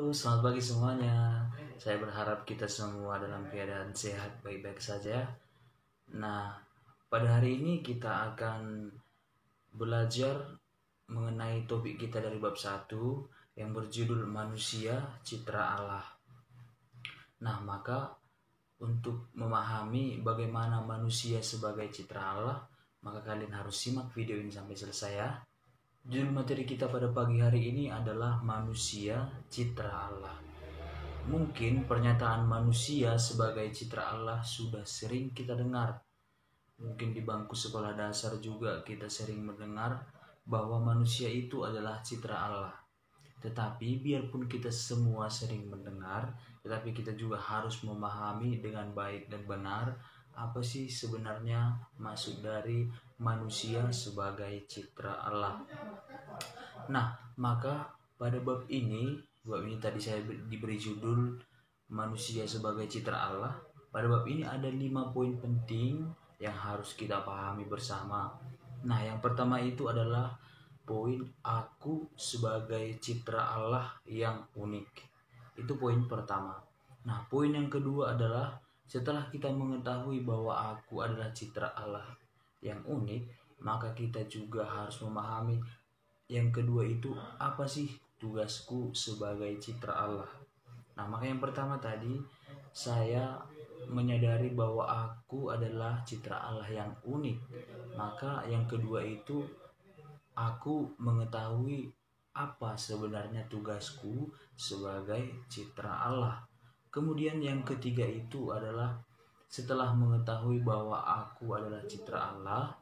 Selamat pagi semuanya. Saya berharap kita semua dalam keadaan sehat, baik-baik saja. Nah, pada hari ini kita akan belajar mengenai topik kita dari bab 1 yang berjudul Manusia Citra Allah. Nah, maka untuk memahami bagaimana manusia sebagai citra Allah, maka kalian harus simak video ini sampai selesai ya. Judul materi kita pada pagi hari ini adalah Manusia Citra Allah. Mungkin pernyataan manusia sebagai citra Allah sudah sering kita dengar. Mungkin di bangku sekolah dasar juga kita sering mendengar bahwa manusia itu adalah citra Allah. Tetapi biarpun kita semua sering mendengar, tetapi kita juga harus memahami dengan baik dan benar apa sih sebenarnya maksud dari manusia sebagai citra Allah. Nah, maka pada bab ini tadi saya diberi judul Manusia sebagai Citra Allah. Pada bab ini ada 5 poin penting yang harus kita pahami bersama. Nah, yang pertama itu adalah poin aku sebagai citra Allah yang unik. Itu poin pertama. Nah, poin yang kedua adalah setelah kita mengetahui bahwa aku adalah citra Allah yang unik, maka kita juga harus memahami yang kedua itu apa sih tugasku sebagai citra Allah. Nah, maka yang pertama tadi saya menyadari bahwa aku adalah citra Allah yang unik. Maka yang kedua itu aku mengetahui apa sebenarnya tugasku sebagai citra Allah. Kemudian yang ketiga itu adalah setelah mengetahui bahwa aku adalah citra Allah,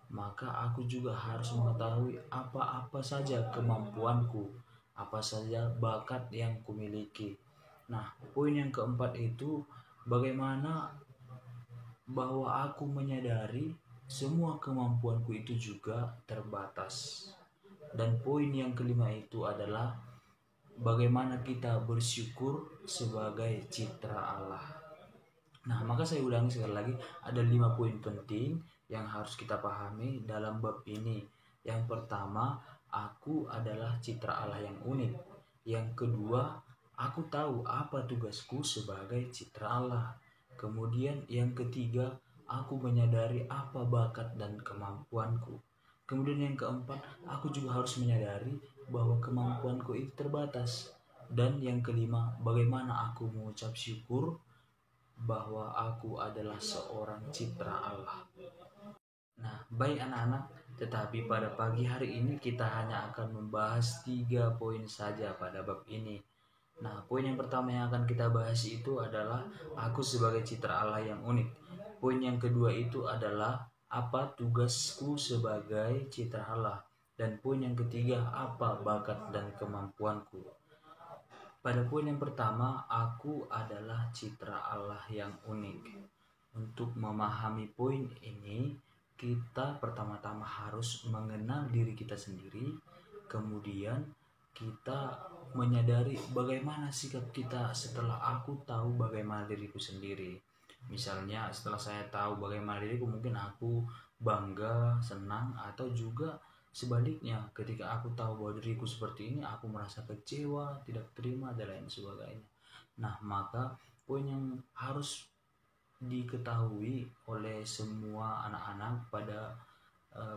maka aku juga harus mengetahui apa-apa saja kemampuanku, apa saja bakat yang kumiliki. Nah, poin yang keempat itu bagaimana bahwa aku menyadari semua kemampuanku itu juga terbatas. Dan poin yang kelima itu adalah bagaimana kita bersyukur sebagai citra Allah. Nah, maka saya ulangi sekali lagi, ada 5 poin penting yang harus kita pahami dalam bab ini. Yang pertama, aku adalah citra Allah yang unik. Yang kedua, aku tahu apa tugasku sebagai citra Allah. Kemudian yang ketiga, aku menyadari apa bakat dan kemampuanku. Kemudian yang keempat, aku juga harus menyadari bahwa kemampuanku itu terbatas. Dan yang kelima, bagaimana aku mengucap syukur bahwa aku adalah seorang citra Allah. Nah, baik anak-anak, tetapi pada pagi hari ini kita hanya akan membahas 3 poin saja pada bab ini. Nah, poin yang pertama yang akan kita bahas itu adalah aku sebagai citra Allah yang unik. Poin yang kedua itu adalah apa tugasku sebagai citra Allah. Dan poin yang ketiga, apa bakat dan kemampuanku. Pada poin yang pertama, aku adalah citra Allah yang unik. Untuk memahami poin ini, kita pertama-tama harus mengenal diri kita sendiri, kemudian kita menyadari bagaimana sikap kita setelah aku tahu bagaimana diriku sendiri. Misalnya setelah saya tahu bagaimana diriku, mungkin aku bangga, senang, atau juga sebaliknya, ketika aku tahu bahwa diriku seperti ini, aku merasa kecewa, tidak terima, dan lain sebagainya. Nah, maka poin yang harus diketahui oleh semua anak-anak pada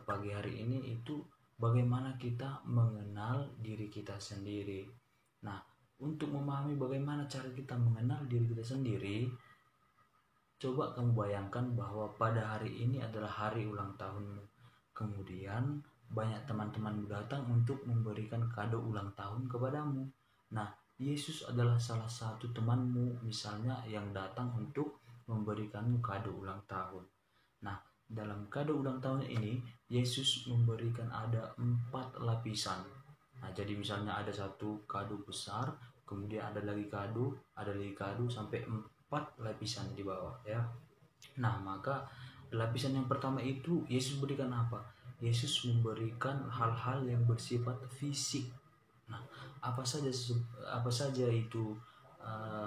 pagi hari ini itu bagaimana kita mengenal diri kita sendiri. Nah, untuk memahami bagaimana cara kita mengenal diri kita sendiri, coba kamu bayangkan bahwa pada hari ini adalah hari ulang tahunmu. Kemudian banyak teman-temanmu datang untuk memberikan kado ulang tahun kepadamu. Nah, Yesus adalah salah satu temanmu misalnya yang datang untuk memberikanmu kado ulang tahun. Nah, dalam kado ulang tahun ini, Yesus memberikan ada 4 lapisan. Nah, jadi misalnya ada satu kado besar, kemudian ada lagi kado sampai 4 lapisan di bawah ya. Nah, maka lapisan yang pertama itu Yesus berikan apa? Yesus memberikan hal-hal yang bersifat fisik. Nah, apa saja itu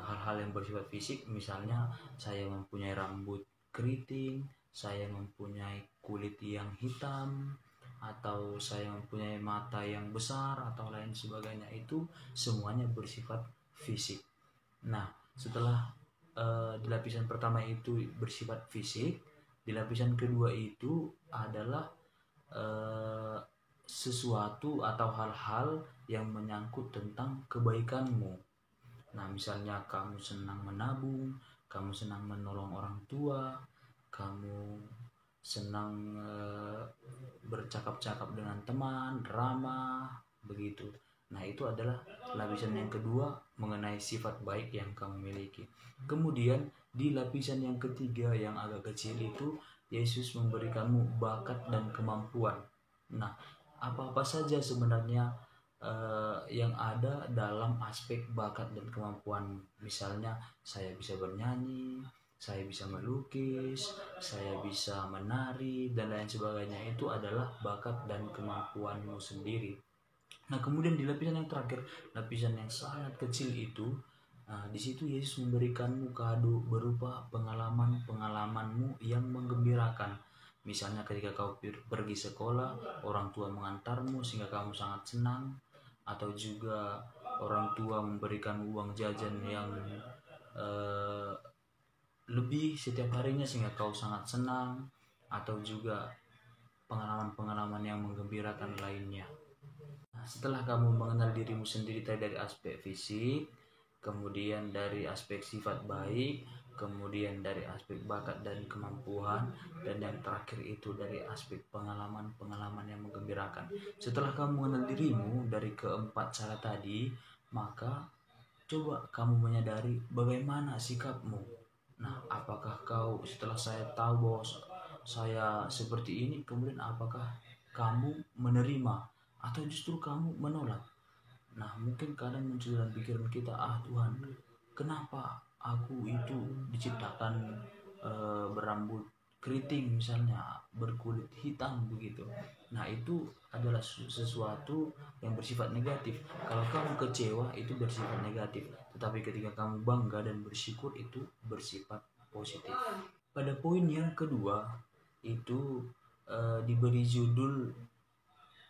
hal-hal yang bersifat fisik? Misalnya saya mempunyai rambut keriting, saya mempunyai kulit yang hitam, atau saya mempunyai mata yang besar atau lain sebagainya. Itu semuanya bersifat fisik. Nah, setelah di lapisan pertama itu bersifat fisik, di lapisan kedua itu adalah sesuatu atau hal-hal yang menyangkut tentang kebaikanmu. Nah, misalnya kamu senang menabung, kamu senang menolong orang tua, kamu senang bercakap-cakap dengan teman, ramah, begitu. Nah, itu adalah lapisan yang kedua mengenai sifat baik yang kamu miliki. Kemudian di lapisan yang ketiga yang agak kecil itu, Yesus memberikanmu bakat dan kemampuan. Nah, apa-apa saja sebenarnya yang ada dalam aspek bakat dan kemampuan. Misalnya saya bisa bernyanyi, saya bisa melukis, saya bisa menari, dan lain sebagainya. Itu adalah bakat dan kemampuanmu sendiri. Nah, kemudian di lapisan yang terakhir, lapisan yang sangat kecil itu, di situ Yesus memberikanmu kado berupa pengalamanmu yang menggembirakan. Misalnya ketika kau pergi sekolah, orang tua mengantarmu sehingga kamu sangat senang, atau juga orang tua memberikan uang jajan yang lebih setiap harinya sehingga kau sangat senang, atau juga pengalaman-pengalaman yang menggembirakan lainnya. Nah, setelah kamu mengenal dirimu sendiri dari aspek fisik, kemudian dari aspek sifat baik, kemudian dari aspek bakat dan kemampuan, dan yang terakhir itu dari aspek pengalaman-pengalaman yang menggembirakan. Setelah kamu mengenal dirimu dari keempat cara tadi, maka coba kamu menyadari bagaimana sikapmu. Nah, apakah kau setelah saya tahu bahwa saya seperti ini, kemudian apakah kamu menerima atau justru kamu menolak? Nah, mungkin kadang muncul dalam pikiran kita, Tuhan, kenapa aku itu diciptakan berambut keriting misalnya, berkulit hitam begitu. Nah, itu adalah sesuatu yang bersifat negatif. Kalau kamu kecewa itu bersifat negatif, tetapi ketika kamu bangga dan bersyukur itu bersifat positif. Pada poin yang kedua itu diberi judul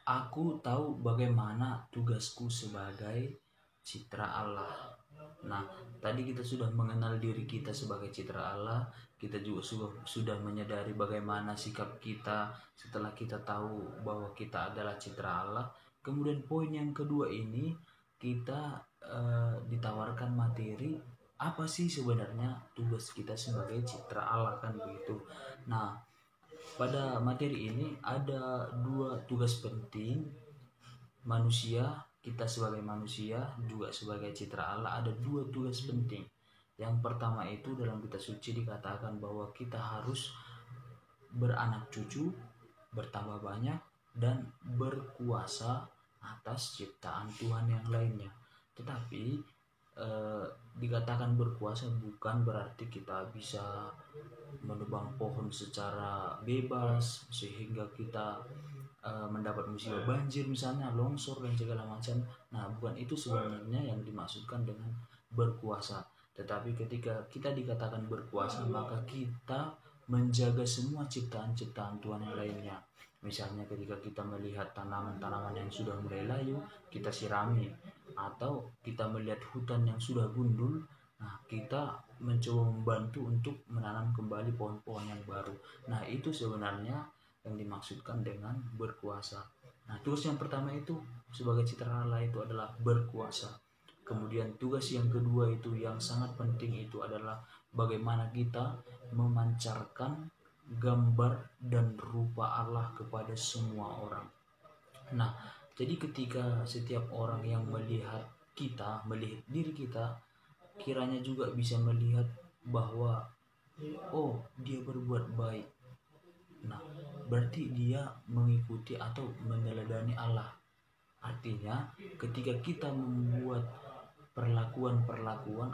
Aku tahu bagaimana tugasku sebagai citra Allah. Nah, tadi kita sudah mengenal diri kita sebagai citra Allah. Kita juga sudah menyadari bagaimana sikap kita setelah kita tahu bahwa kita adalah citra Allah. Kemudian poin yang kedua ini kita ditawarkan materi apa sih sebenarnya tugas kita sebagai citra Allah, kan begitu. Nah, pada materi ini ada dua tugas penting manusia, kita sebagai manusia juga sebagai citra Allah, ada dua tugas penting. Yang pertama itu dalam kitab suci dikatakan bahwa kita harus beranak cucu, bertambah banyak, dan berkuasa atas ciptaan Tuhan yang lainnya. Tetapi dikatakan berkuasa bukan berarti kita bisa menebang pohon secara bebas sehingga kita mendapat musibah banjir misalnya, longsor dan segala macam. Nah, bukan itu sebenarnya yang dimaksudkan dengan berkuasa. Tetapi ketika kita dikatakan berkuasa, maka kita menjaga semua ciptaan-ciptaan Tuhan yang lainnya. Misalnya ketika kita melihat tanaman-tanaman yang sudah mulai layu, kita sirami. Atau kita melihat hutan yang sudah gundul, nah kita mencoba membantu untuk menanam kembali pohon-pohon yang baru. Nah, itu sebenarnya yang dimaksudkan dengan berkuasa. Nah, tugas yang pertama itu sebagai citra Allah itu adalah berkuasa. Kemudian tugas yang kedua itu yang sangat penting itu adalah bagaimana kita memancarkan gambar dan rupa Allah kepada semua orang. Nah, jadi ketika setiap orang yang melihat kita, melihat diri kita, kiranya juga bisa melihat bahwa oh, dia berbuat baik. Nah, berarti dia mengikuti atau meneladani Allah. Artinya ketika kita membuat perlakuan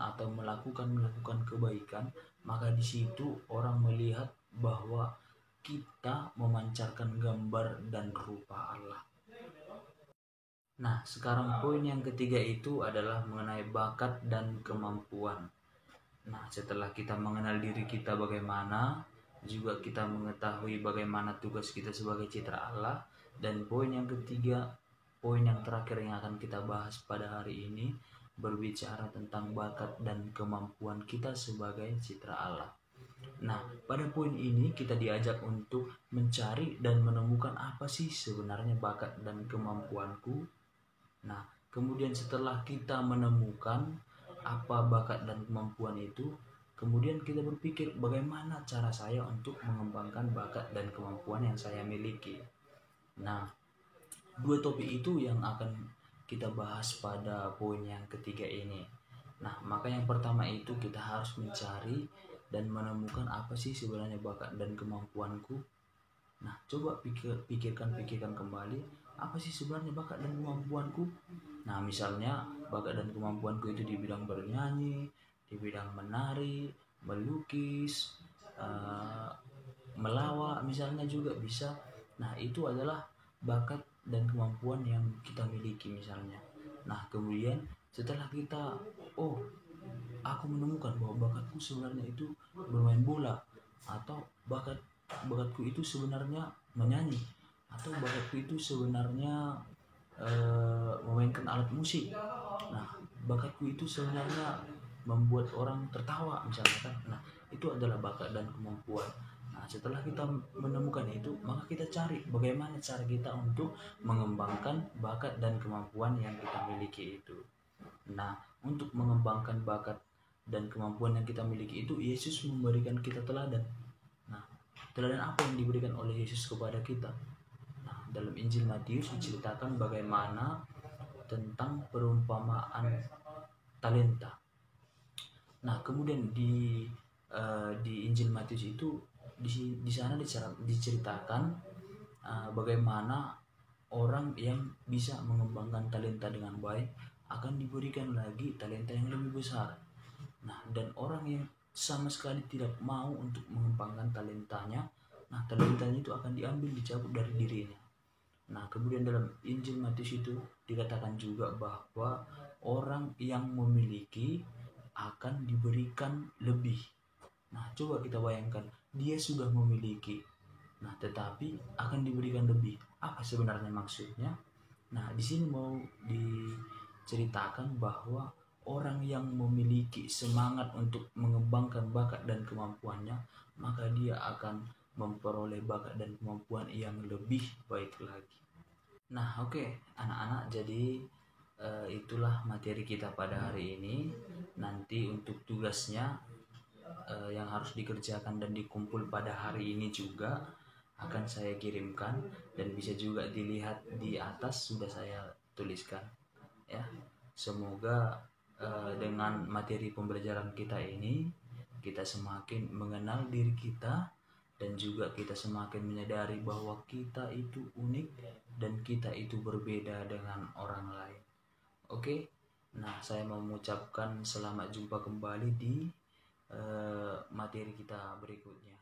atau melakukan kebaikan, maka di situ orang melihat bahwa kita memancarkan gambar dan rupa Allah. Nah, sekarang poin yang ketiga itu adalah mengenai bakat dan kemampuan. Nah, setelah kita mengenal diri kita bagaimana, juga kita mengetahui bagaimana tugas kita sebagai citra Allah, dan poin yang ketiga, poin yang terakhir yang akan kita bahas pada hari ini berbicara tentang bakat dan kemampuan kita sebagai citra Allah. Nah, pada poin ini kita diajak untuk mencari dan menemukan apa sih sebenarnya bakat dan kemampuanku. Nah, kemudian setelah kita menemukan apa bakat dan kemampuan itu, kemudian kita berpikir bagaimana cara saya untuk mengembangkan bakat dan kemampuan yang saya miliki. Nah, dua topik itu yang akan kita bahas pada poin yang ketiga ini. Nah, maka yang pertama itu kita harus mencari dan menemukan apa sih sebenarnya bakat dan kemampuanku. Nah, coba pikirkan kembali, apa sih sebenarnya bakat dan kemampuanku? Nah, misalnya bakat dan kemampuanku itu di bidang bernyanyi, di bidang menari, melukis, eh, melawak misalnya juga bisa. Nah, itu adalah bakat dan kemampuan yang kita miliki misalnya. Nah, kemudian setelah kita, oh, aku menemukan bahwa bakatku sebenarnya itu bermain bola, atau bakatku itu sebenarnya menyanyi, atau bakatku itu sebenarnya memainkan alat musik. Nah, bakatku itu sebenarnya membuat orang tertawa misalnya kan. Nah, itu adalah bakat dan kemampuan. Nah, setelah kita menemukan itu, maka kita cari bagaimana cara kita untuk mengembangkan bakat dan kemampuan yang kita miliki itu. Nah, untuk mengembangkan bakat dan kemampuan yang kita miliki itu, Yesus memberikan kita teladan. Nah, teladan apa yang diberikan oleh Yesus kepada kita? Nah, dalam Injil Matius diceritakan bagaimana tentang perumpamaan talenta. Nah, kemudian di Injil Matius itu di sana diceritakan bagaimana orang yang bisa mengembangkan talenta dengan baik akan diberikan lagi talenta yang lebih besar. Nah, dan orang yang sama sekali tidak mau untuk mengembangkan talentanya, nah talentanya itu akan diambil, dicabut dari dirinya. Nah, kemudian dalam Injil Matius itu dikatakan juga bahwa orang yang memiliki akan diberikan lebih. Nah, coba kita bayangkan, dia sudah memiliki, nah tetapi akan diberikan lebih. Apa sebenarnya maksudnya? Nah, di sini mau diceritakan bahwa orang yang memiliki semangat untuk mengembangkan bakat dan kemampuannya, maka dia akan memperoleh bakat dan kemampuan yang lebih baik lagi. Nah, oke, anak-anak, jadi itulah materi kita pada hari ini. Nanti untuk tugasnya yang harus dikerjakan dan dikumpul pada hari ini juga akan saya kirimkan, dan bisa juga dilihat di atas sudah saya tuliskan ya. Semoga dengan materi pembelajaran kita ini kita semakin mengenal diri kita, dan juga kita semakin menyadari bahwa kita itu unik dan kita itu berbeda dengan orang lain. Oke, nah saya mau mengucapkan selamat jumpa kembali di materi kita berikutnya.